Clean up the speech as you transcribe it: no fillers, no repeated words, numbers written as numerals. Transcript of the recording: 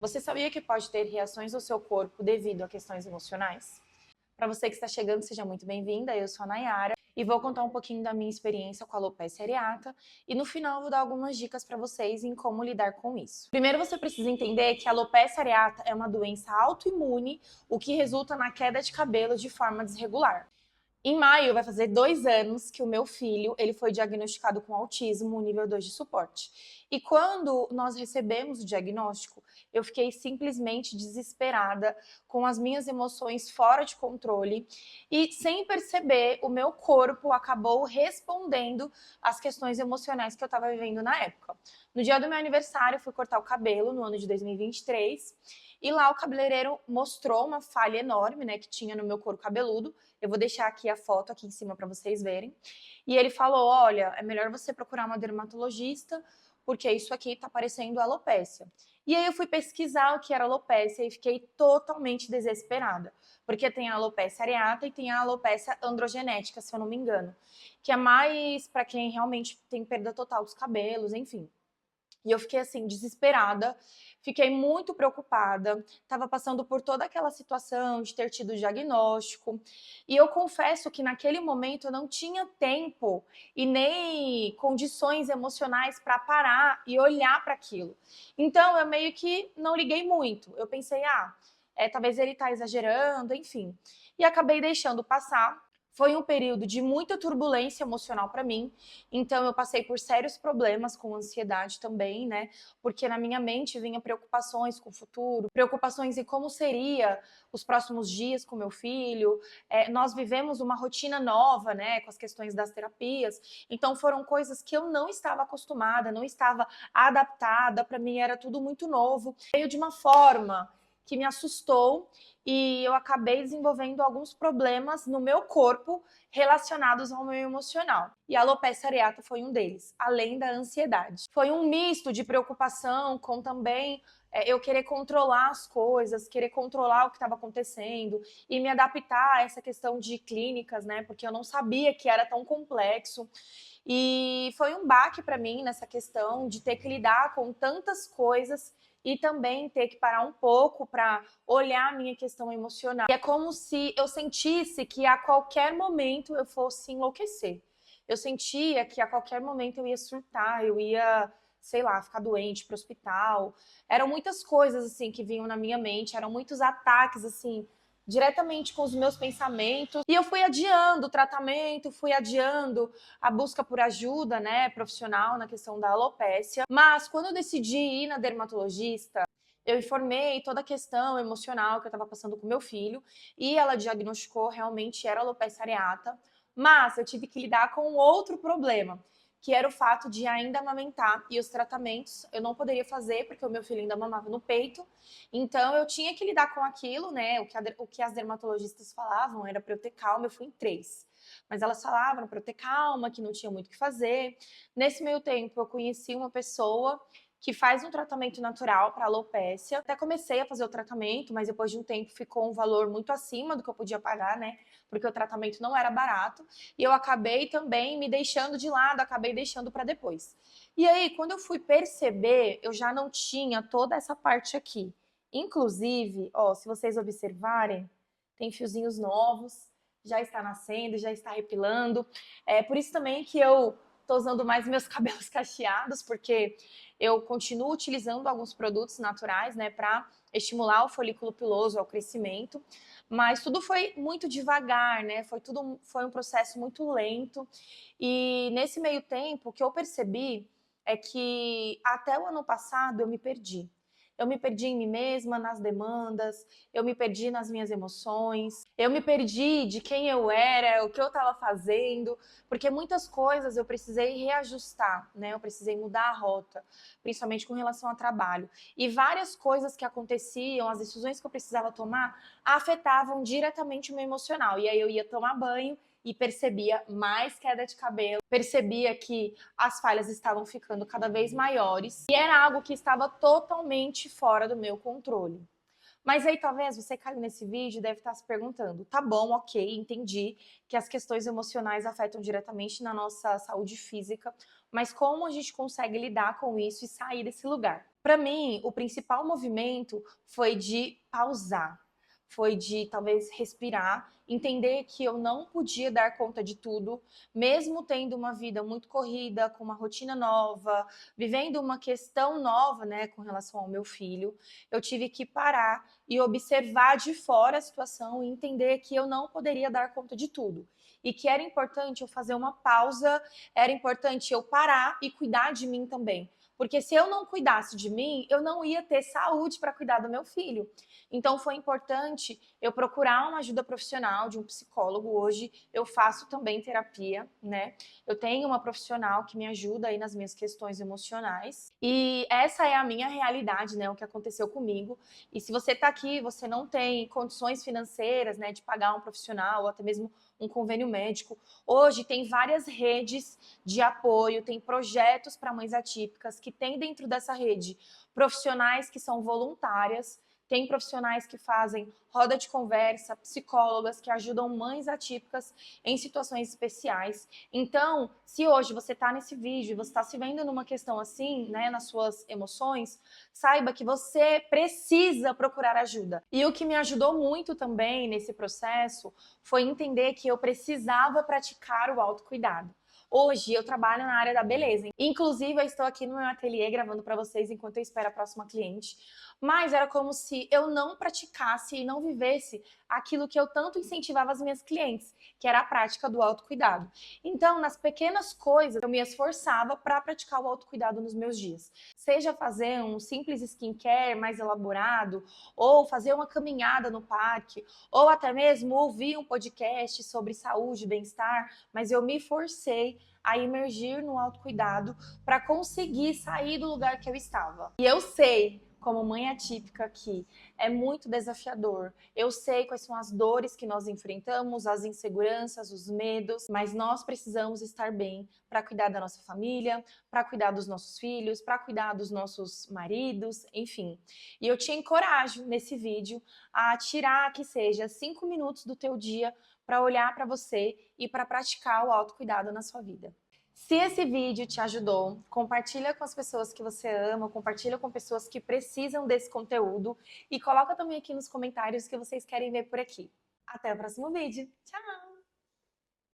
Você sabia que pode ter reações do seu corpo devido a questões emocionais? Para você que está chegando, seja muito bem-vinda. Eu sou a Nayara e vou contar um pouquinho da minha experiência com a alopecia areata e no final eu vou dar algumas dicas para vocês em como lidar com isso. Primeiro você precisa entender que a alopecia areata é uma doença autoimune, o que resulta na queda de cabelo de forma desregular. Em maio vai fazer 2 anos que o meu filho ele foi diagnosticado com autismo nível 2 de suporte. E quando nós recebemos o diagnóstico, eu fiquei simplesmente desesperada, com as minhas emoções fora de controle e sem perceber, o meu corpo acabou respondendo às questões emocionais que eu estava vivendo na época. No dia do meu aniversário, eu fui cortar o cabelo no ano de 2023 e lá o cabeleireiro mostrou uma falha enorme, né, que tinha no meu couro cabeludo. Eu vou deixar aqui a foto aqui em cima para vocês verem. E ele falou: olha, é melhor você procurar uma dermatologista, porque isso aqui tá parecendo alopécia. E aí eu fui pesquisar o que era alopécia e fiquei totalmente desesperada, porque tem a alopécia areata e tem a alopécia androgenética, se eu não me engano, que é mais para quem realmente tem perda total dos cabelos, enfim. E eu fiquei assim, desesperada, fiquei muito preocupada, estava passando por toda aquela situação de ter tido o diagnóstico. E eu confesso que naquele momento eu não tinha tempo e nem condições emocionais para parar e olhar para aquilo. Então eu meio que não liguei muito. Eu pensei, talvez ele está exagerando, enfim. E acabei deixando passar. Foi um período de muita turbulência emocional para mim, então eu passei por sérios problemas com ansiedade também, né? Porque na minha mente vinha preocupações com o futuro, preocupações em como seria os próximos dias com meu filho. Nós vivemos uma rotina nova, né? Com as questões das terapias. Então foram coisas que eu não estava acostumada, não estava adaptada. Para mim era tudo muito novo. Veio de uma forma que me assustou e eu acabei desenvolvendo alguns problemas no meu corpo relacionados ao meu emocional. E a alopecia areata foi um deles, além da ansiedade. Foi um misto de preocupação com também eu querer controlar as coisas, querer controlar o que estava acontecendo e me adaptar a essa questão de clínicas, né? Porque eu não sabia que era tão complexo. E foi um baque para mim nessa questão de ter que lidar com tantas coisas e também ter que parar um pouco para olhar a minha questão emocional. E é como se eu sentisse que a qualquer momento eu fosse enlouquecer. Eu sentia que a qualquer momento eu ia surtar, eu ia, sei lá, ficar doente, para o hospital. Eram muitas coisas assim que vinham na minha mente, eram muitos ataques assim diretamente com os meus pensamentos. E eu fui adiando o tratamento, fui adiando a busca por ajuda, né, profissional na questão da alopécia. Mas quando eu decidi ir na dermatologista, eu informei toda a questão emocional que eu estava passando com meu filho e ela diagnosticou realmente era alopecia areata, mas eu tive que lidar com outro problema, que era o fato de ainda amamentar e os tratamentos eu não poderia fazer porque o meu filho ainda mamava no peito, então eu tinha que lidar com aquilo, né? O que as dermatologistas falavam era para eu ter calma, eu fui em 3. Mas elas falavam para eu ter calma, que não tinha muito o que fazer. Nesse meio tempo, eu conheci uma pessoa que faz um tratamento natural para alopecia. Até comecei a fazer o tratamento, mas depois de um tempo ficou um valor muito acima do que eu podia pagar, né? Porque o tratamento não era barato. E eu acabei também me deixando de lado, acabei deixando para depois. E aí, quando eu fui perceber, eu já não tinha toda essa parte aqui. Inclusive, ó, se vocês observarem, tem fiozinhos novos, já está nascendo, já está repilando. É por isso também que eu tô usando mais meus cabelos cacheados, porque eu continuo utilizando alguns produtos naturais, né, para estimular o folículo piloso ao crescimento, mas tudo foi muito devagar, né? Foi um processo muito lento. E nesse meio tempo, o que eu percebi é que até o ano passado eu me perdi. Eu me perdi em mim mesma, nas demandas, eu me perdi nas minhas emoções, eu me perdi de quem eu era, o que eu estava fazendo, porque muitas coisas eu precisei reajustar, né? Eu precisei mudar a rota, principalmente com relação ao trabalho. E várias coisas que aconteciam, as decisões que eu precisava tomar, afetavam diretamente o meu emocional. E aí eu ia tomar banho e percebia mais queda de cabelo, percebia que as falhas estavam ficando cada vez maiores e era algo que estava totalmente fora do meu controle. Mas aí talvez você caiu nesse vídeo e deve estar se perguntando, tá bom, ok, entendi que as questões emocionais afetam diretamente na nossa saúde física, mas como a gente consegue lidar com isso e sair desse lugar? Para mim, o principal movimento foi de pausar, foi de talvez respirar, entender que eu não podia dar conta de tudo, mesmo tendo uma vida muito corrida, com uma rotina nova, vivendo uma questão nova, né, com relação ao meu filho. Eu tive que parar e observar de fora a situação e entender que eu não poderia dar conta de tudo. E que era importante eu fazer uma pausa, era importante eu parar e cuidar de mim também. Porque se eu não cuidasse de mim, eu não ia ter saúde para cuidar do meu filho. Então foi importante eu procurar uma ajuda profissional de um psicólogo. Hoje eu faço também terapia, né? Eu tenho uma profissional que me ajuda aí nas minhas questões emocionais. E essa é a minha realidade, né? O que aconteceu comigo. E se você tá aqui, você não tem condições financeiras, né, de pagar um profissional ou até mesmo um convênio médico. Hoje tem várias redes de apoio, tem projetos para mães atípicas que tem dentro dessa rede profissionais que são voluntárias, tem profissionais que fazem roda de conversa, psicólogas que ajudam mães atípicas em situações especiais. Então, se hoje você está nesse vídeo e você está se vendo numa questão assim, né, nas suas emoções, saiba que você precisa procurar ajuda. E o que me ajudou muito também nesse processo foi entender que eu precisava praticar o autocuidado. Hoje eu trabalho na área da beleza. Inclusive, eu estou aqui no meu ateliê gravando para vocês enquanto eu espero a próxima cliente. Mas era como se eu não praticasse e não vivesse aquilo que eu tanto incentivava as minhas clientes, que era a prática do autocuidado. Então, nas pequenas coisas, eu me esforçava para praticar o autocuidado nos meus dias. Seja fazer um simples skincare mais elaborado, ou fazer uma caminhada no parque, ou até mesmo ouvir um podcast sobre saúde e bem-estar, mas eu me forcei a imergir no autocuidado para conseguir sair do lugar que eu estava. E eu sei, como mãe atípica, que é muito desafiador. Eu sei quais são as dores que nós enfrentamos, as inseguranças, os medos, mas nós precisamos estar bem para cuidar da nossa família, para cuidar dos nossos filhos, para cuidar dos nossos maridos, enfim. E eu te encorajo nesse vídeo a tirar que seja 5 minutos do teu dia para olhar para você e para praticar o autocuidado na sua vida. Se esse vídeo te ajudou, compartilha com as pessoas que você ama, compartilha com pessoas que precisam desse conteúdo e coloca também aqui nos comentários o que vocês querem ver por aqui. Até o próximo vídeo. Tchau!